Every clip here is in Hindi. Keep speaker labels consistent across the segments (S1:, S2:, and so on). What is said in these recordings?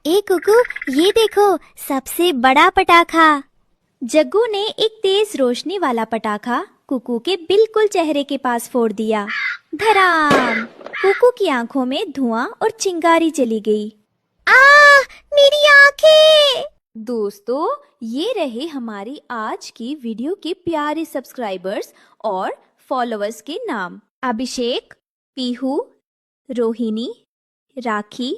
S1: ए कुकू, ये देखो सबसे बड़ा पटाखा। जग्गू ने एक तेज रोशनी वाला पटाखा कुकू के बिल्कुल चेहरे के पास फोड़ दिया। धड़ाम! कुकू की आंखों में धुआं और चिंगारी चली गई। मेरी आंखें! दोस्तों, ये रहे हमारी आज की वीडियो के प्यारे सब्सक्राइबर्स और फॉलोअर्स के नाम। अभिषेक, पीहू, रोहिणी, राखी,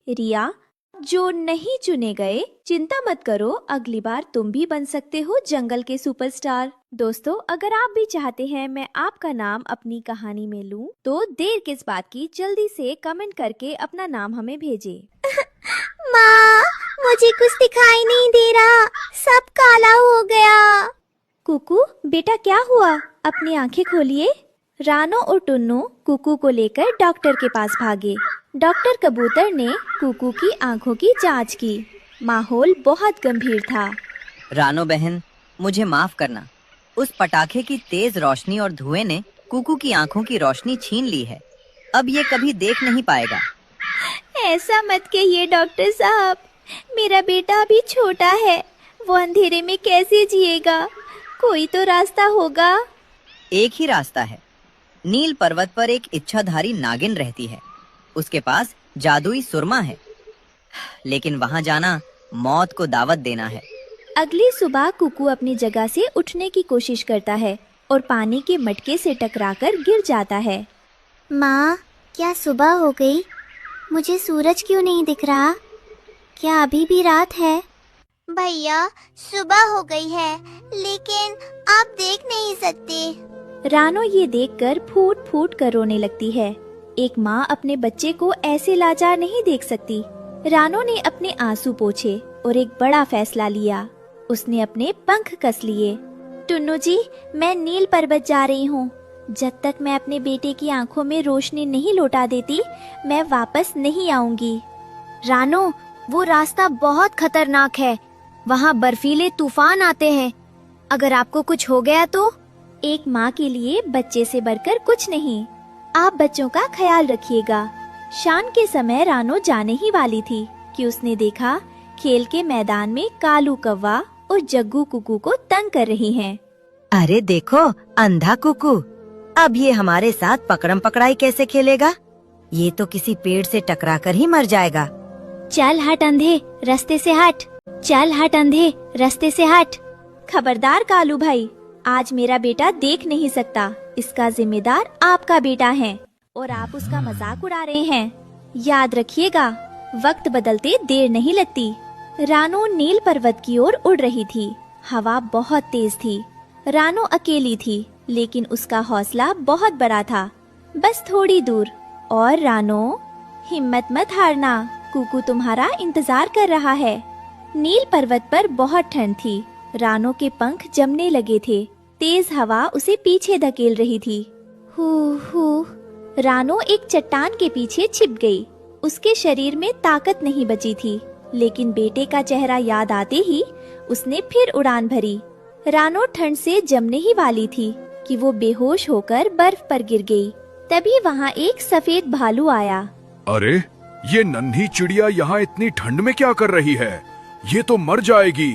S1: रिया। जो नहीं चुने गए, चिंता मत करो, अगली बार तुम भी बन सकते हो जंगल के सुपरस्टार। दोस्तों, अगर आप भी चाहते हैं मैं आपका नाम अपनी कहानी में लूं, तो देर किस बात की, जल्दी से कमेंट करके अपना नाम हमें भेजें। माँ, मुझे कुछ दिखाई नहीं दे रहा, सब काला हो गया। कुकू बेटा, क्या हुआ? अपनी आंखें खोलिए। रानो और टुन्नू कुकू को लेकर डॉक्टर के पास भागे। डॉक्टर कबूतर ने कुकू की आंखों की जांच की। माहौल बहुत गंभीर था।
S2: रानो बहन, मुझे माफ करना। उस पटाखे की तेज रोशनी और धुएं ने कुकू की आंखों की रोशनी छीन ली है। अब ये कभी देख नहीं पाएगा।
S1: ऐसा मत कहिए डॉक्टर साहब, मेरा बेटा अभी छोटा है, वो अंधेरे में कैसे जिएगा? कोई तो रास्ता होगा।
S2: एक ही रास्ता है। नील पर्वत पर एक इच्छाधारी नागिन रहती है। उसके पास जादुई सुरमा है, लेकिन वहां जाना मौत को दावत देना है।
S1: अगली सुबह कुकू अपनी जगह से उठने की कोशिश करता है और पानी के मटके से टकराकर गिर जाता है। माँ, क्या सुबह हो गई? मुझे सूरज क्यों नहीं दिख रहा? क्या अभी भी रात है?
S3: भैया, सुबह हो गई है, लेकिन आप देख नहीं सकते।
S1: रानो ये देखकर फूट फूट कर रोने लगती है। एक माँ अपने बच्चे को ऐसे लाचार नहीं देख सकती। रानो ने अपने आंसू पोंछे और एक बड़ा फैसला लिया। उसने अपने पंख कस लिए। टुन्नू जी, मैं नील पर्वत जा रही हूँ। जब तक मैं अपने बेटे की आंखों में रोशनी नहीं लौटा देती, मैं वापस नहीं आऊंगी।
S4: रानो, वो रास्ता बहुत खतरनाक है। वहाँ बर्फीले तूफान आते हैं। अगर आपको कुछ हो गया तो?
S1: एक माँ के लिए बच्चे से बढ़कर कुछ नहीं। आप बच्चों का ख्याल रखिएगा। शाम के समय रानो जाने ही वाली थी कि उसने देखा खेल के मैदान में कालू कौवा और जग्गू कुकू को तंग कर रही हैं।
S5: अरे देखो, अंधा कुकू, अब ये हमारे साथ पकड़म पकड़ाई कैसे खेलेगा? ये तो किसी पेड़ से टकराकर ही मर जाएगा।
S1: चल हट अंधे, रास्ते से हट। चल हट अंधे, रास्ते से हट। खबरदार कालू भाई, आज मेरा बेटा देख नहीं सकता। इसका जिम्मेदार आपका बेटा है और आप उसका मजाक उड़ा रहे हैं। याद रखिएगा, वक्त बदलते देर नहीं लगती। रानो नील पर्वत की ओर उड़ रही थी। हवा बहुत तेज थी। रानो अकेली थी, लेकिन उसका हौसला बहुत बड़ा था। बस थोड़ी दूर और रानो, हिम्मत मत हारना, कुकू तुम्हारा इंतजार कर रहा है। नील पर्वत पर बहुत ठंड थी। रानो के पंख जमने लगे थे। तेज हवा उसे पीछे धकेल रही थी। हू। रानो एक चट्टान के पीछे छिप गई। उसके शरीर में ताकत नहीं बची थी, लेकिन बेटे का चेहरा याद आते ही उसने फिर उड़ान भरी। रानो ठंड से जमने ही वाली थी कि वो बेहोश होकर बर्फ पर गिर गई। तभी वहाँ एक सफेद भालू आया।
S6: अरे, ये नन्ही चिड़िया यहाँ इतनी ठंड में क्या कर रही है? ये तो मर जाएगी।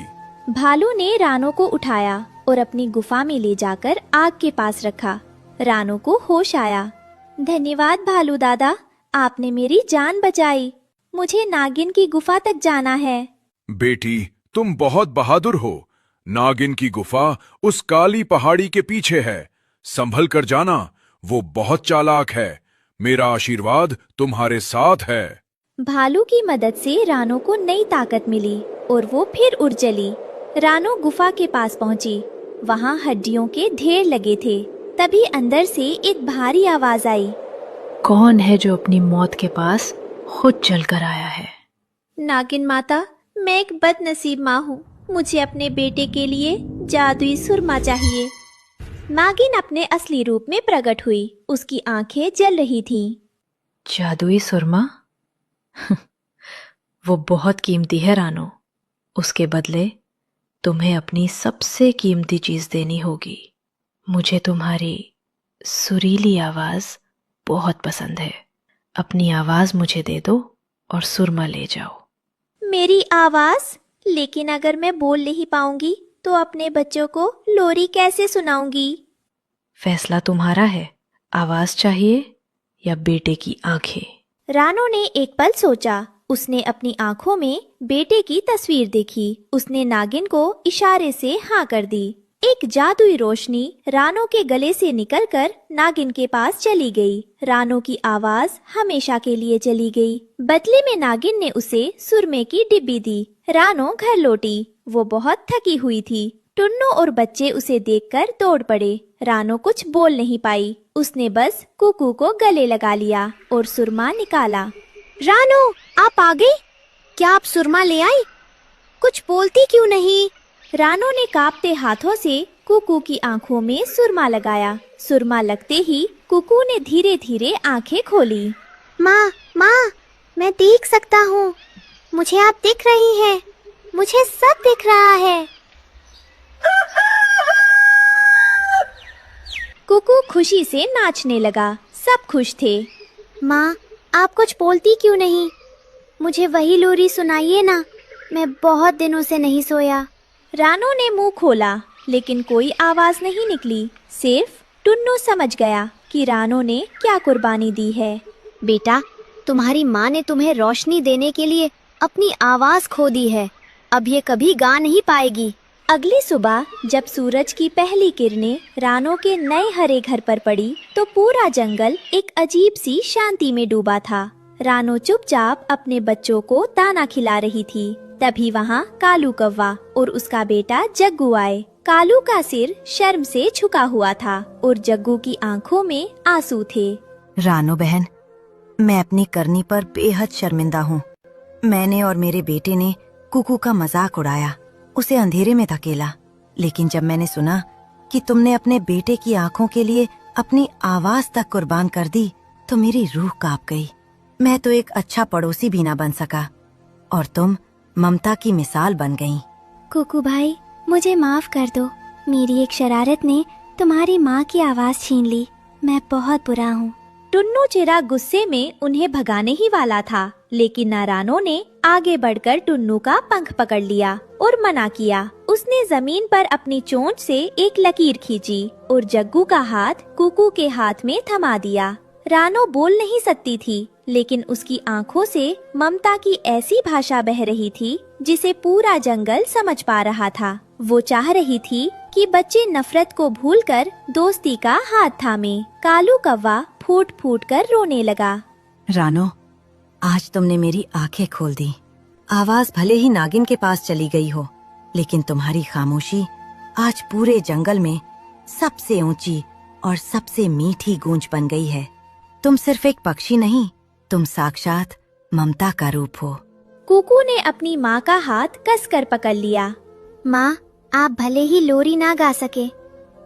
S1: भालू ने रानो को उठाया और अपनी गुफा में ले जाकर आग के पास रखा। रानो को होश आया। धन्यवाद भालू दादा, आपने मेरी जान बचाई। मुझे नागिन की गुफा तक जाना है।
S6: बेटी, तुम बहुत बहादुर हो। नागिन की गुफा उस काली पहाड़ी के पीछे है। संभल कर जाना, वो बहुत चालाक है। मेरा आशीर्वाद तुम्हारे साथ है।
S1: भालू की मदद से रानो को नई ताकत मिली और वो फिर उड़ चली। रानो गुफा के पास पहुंची। वहाँ हड्डियों के ढेर लगे थे। तभी अंदर से एक भारी आवाज आई।
S7: कौन है जो अपनी मौत के पास खुद चलकर आया है?
S1: नागिन माता, मैं एक बदनसीब माँ हूँ। मुझे अपने बेटे के लिए जादुई सुरमा चाहिए। नागिन अपने असली रूप में प्रकट हुई। उसकी आंखें जल रही थीं।
S7: जादुई सुरमा? वो बहुत कीमती है रानो। उसके बदले तुम्हें अपनी सबसे कीमती चीज देनी होगी। मुझे तुम्हारी सुरीली आवाज बहुत पसंद है। अपनी आवाज मुझे दे दो और सुरमा ले जाओ।
S1: मेरी आवाज? लेकिन अगर मैं बोल नहीं पाऊंगी तो अपने बच्चों को लोरी कैसे सुनाऊंगी?
S7: फैसला तुम्हारा है। आवाज चाहिए या बेटे की आंखें?
S1: रानो ने एक पल सोचा। उसने अपनी आंखों में बेटे की तस्वीर देखी। उसने नागिन को इशारे से हाँ कर दी। एक जादुई रोशनी रानो के गले से निकलकर नागिन के पास चली गई। रानो की आवाज हमेशा के लिए चली गई। बदले में नागिन ने उसे सुरमे की डिब्बी दी। रानो घर लौटी। वो बहुत थकी हुई थी। टुन्नू और बच्चे उसे देखकर दौड़ पड़े। रानो कुछ बोल नहीं पाई। उसने बस कुकू को गले लगा लिया और सुरमा निकाला।
S4: रानो, आप आ गई? क्या आप सुरमा ले आई? कुछ बोलती क्यों नहीं?
S1: रानो ने कांपते हाथों से कुकू की आंखों में सुरमा लगाया। सुरमा लगते ही कुकू ने धीरे धीरे आंखें खोली।
S3: माँ, माँ, मैं देख सकता हूँ। मुझे आप दिख रही हैं। मुझे सब दिख रहा है।
S1: कुकू खुशी से नाचने लगा। सब खुश थे।
S3: माँ, आप कुछ बोलती क्यों नहीं? मुझे वही लोरी सुनाइए ना। मैं बहुत दिनों से नहीं सोया।
S1: रानो ने मुंह खोला लेकिन कोई आवाज नहीं निकली। सिर्फ टुन्नू समझ गया कि रानो ने क्या कुर्बानी दी है।
S4: बेटा, तुम्हारी माँ ने तुम्हें रोशनी देने के लिए अपनी आवाज खो दी है। अब ये कभी गा नहीं पाएगी।
S1: अगली सुबह जब सूरज की पहली किरणें रानो के नए हरे घर पर पड़ी तो पूरा जंगल एक अजीब सी शांति में डूबा था। रानो चुपचाप अपने बच्चों को दाना खिला रही थी। तभी वहाँ कालू कौवा और उसका बेटा जग्गू आए। कालू का सिर शर्म से झुका हुआ था और जग्गू की आंखों में आंसू थे।
S5: रानो बहन, मैं अपनी करनी पर बेहद शर्मिंदा हूँ। मैंने और मेरे बेटे ने कुकू का मजाक उड़ाया, उसे अंधेरे में धकेला। लेकिन जब मैंने सुना कि तुमने अपने बेटे की आंखों के लिए अपनी आवाज तक कुर्बान कर दी तो मेरी रूह कांप गई। मैं तो एक अच्छा पड़ोसी भी ना बन सका और तुम ममता की मिसाल बन गई।
S3: कुकू भाई, मुझे माफ कर दो। मेरी एक शरारत ने तुम्हारी माँ की आवाज छीन ली। मैं बहुत बुरा हूँ।
S1: टुन्नू चिरा गुस्से में उन्हें भगाने ही वाला था, लेकिन रानो ने आगे बढ़कर टुन्नू का पंख पकड़ लिया और मना किया। उसने जमीन पर अपनी चोंच से एक लकीर खींची और जग्गू का हाथ कुकू के हाथ में थमा दिया। रानो बोल नहीं सकती थी, लेकिन उसकी आंखों से ममता की ऐसी भाषा बह रही थी जिसे पूरा जंगल समझ पा रहा था। वो चाह रही थी कि बच्चे नफरत को भूलकर दोस्ती का हाथ थामे। कालू कौवा फूट फूट कर रोने लगा।
S5: रानो, आज तुमने मेरी आंखें खोल दी। आवाज भले ही नागिन के पास चली गई हो, लेकिन तुम्हारी खामोशी आज पूरे जंगल में सबसे ऊंची और सबसे मीठी गूंज बन गई है। तुम सिर्फ एक पक्षी नहीं, तुम साक्षात ममता का रूप हो।
S1: कुकू ने अपनी माँ का हाथ कसकर पकड़ लिया।
S3: माँ, आप भले ही लोरी ना गा सके,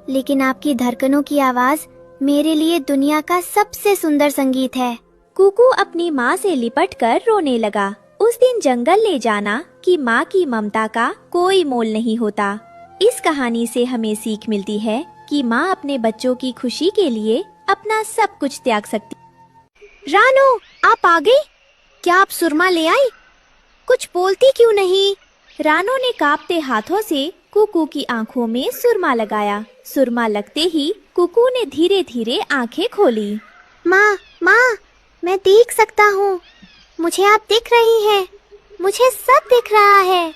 S3: लेकिन आपकी धड़कनों की आवाज मेरे लिए दुनिया का सबसे सुंदर संगीत है।
S1: कुकू अपनी माँ से लिपटकर रोने लगा। उस दिन जंगल ले जाना कि माँ की ममता का कोई मोल नहीं होता। इस कहानी से हमें सीख मिलती है कि माँ अपने बच्चों की खुशी के लिए अपना सब कुछ त्याग सकती।
S4: रानो, आप आ गई? क्या आप सुरमा ले आई? कुछ बोलती क्यों नहीं?
S1: रानो ने कांपते हाथों से कुकू की आंखों में सुरमा लगाया। सुरमा लगते ही कुकू ने धीरे धीरे आंखें खोली।
S3: माँ, माँ, मैं देख सकता हूँ। मुझे आप दिख रही हैं। मुझे सब दिख रहा है।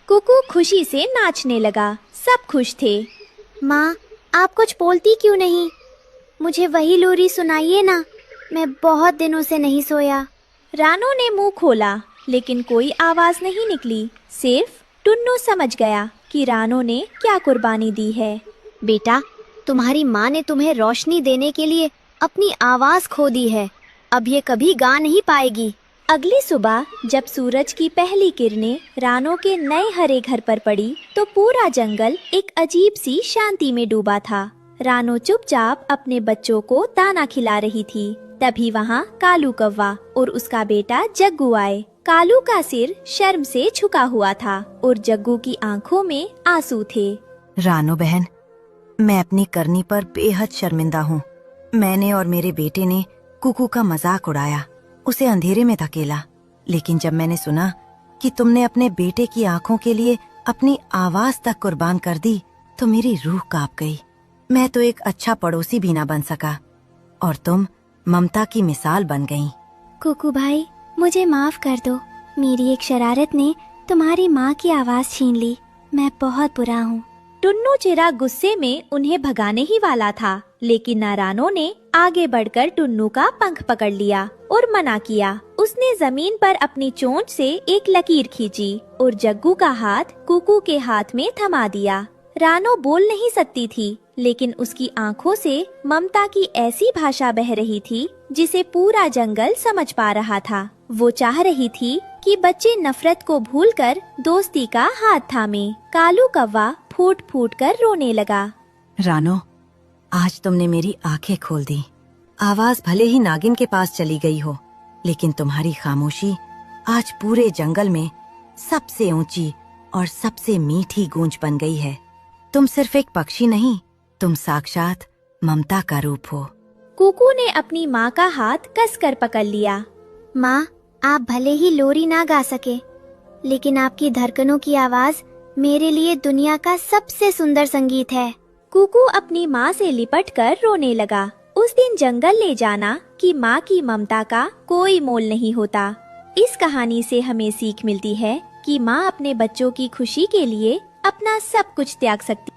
S1: कुकू खुशी से नाचने लगा। सब खुश थे।
S3: माँ, आप कुछ बोलती क्यों नहीं? मुझे वही लोरी सुनाइए ना। मैं बहुत दिनों से नहीं सोया।
S1: रानो ने मुंह खोला, लेकिन कोई आवाज नहीं निकली। सिर्फ टुन्नू समझ गया कि रानो ने क्या कुर्बानी दी है।
S4: बेटा, तुम्हारी माँ ने तुम्हें रोशनी देने के लिए अपनी आवाज खो दी है। अब ये कभी गा नहीं पाएगी।
S1: अगली सुबह जब सूरज की पहली किरणें रानो के नए हरे घर पर पड़ी तो पूरा जंगल एक अजीब सी शांति में डूबा था। रानो चुपचाप अपने बच्चों को दाना खिला रही थी। तभी वहाँ कालू कौवा और उसका बेटा जग्गू आए। कालू का सिर शर्म से झुका हुआ था और जग्गू की आंखों में आंसू थे।
S5: रानो बहन, मैं अपनी करनी पर बेहद शर्मिंदा हूँ। मैंने और मेरे बेटे ने कुकू का मजाक उड़ाया, उसे अंधेरे में धकेला। लेकिन जब मैंने सुना कि तुमने अपने बेटे की आंखों के लिए अपनी आवाज तक कुर्बान कर दी, तो मेरी रूह कांप गई। मैं तो एक अच्छा पड़ोसी भी ना बन सका, और तुम ममता की मिसाल बन गई।
S3: कुकू भाई, मुझे माफ कर दो। मेरी एक शरारत ने तुम्हारी माँ की आवाज छीन ली। मैं बहुत बुरा हूँ।
S1: टुन्नू चिरा गुस्से में उन्हें भगाने ही वाला था, लेकिन नारानो ने आगे बढ़कर टुन्नू का पंख पकड़ लिया और मना किया। उसने जमीन पर अपनी चोंच से एक लकीर खींची और जग्गू का हाथ कुकू के हाथ में थमा दिया। रानो बोल नहीं सकती थी, लेकिन उसकी आंखों से ममता की ऐसी भाषा बह रही थी जिसे पूरा जंगल समझ पा रहा था। वो चाह रही थी कि बच्चे नफरत को भूलकर दोस्ती का हाथ थामे। कालू कौवा फूट फूट कर रोने लगा।
S5: रानो, आज तुमने मेरी आंखें खोल दी। आवाज भले ही नागिन के पास चली गई हो, लेकिन तुम्हारी खामोशी आज पूरे जंगल में सबसे ऊंची और सबसे मीठी गूंज बन गई है। तुम सिर्फ एक पक्षी नहीं, तुम साक्षात ममता का रूप हो।
S1: कुकू ने अपनी माँ का हाथ कसकर पकड़ लिया।
S3: माँ, आप भले ही लोरी ना गा सके, लेकिन आपकी धड़कनों की आवाज मेरे लिए दुनिया का सबसे सुंदर संगीत है।
S1: कुकू अपनी माँ से लिपटकर रोने लगा। उस दिन जंगल ले जाना कि माँ की ममता का कोई मोल नहीं होता। इस कहानी से हमें सीख मिलती है कि माँ अपने बच्चों की खुशी के लिए अपना सब कुछ त्याग सकती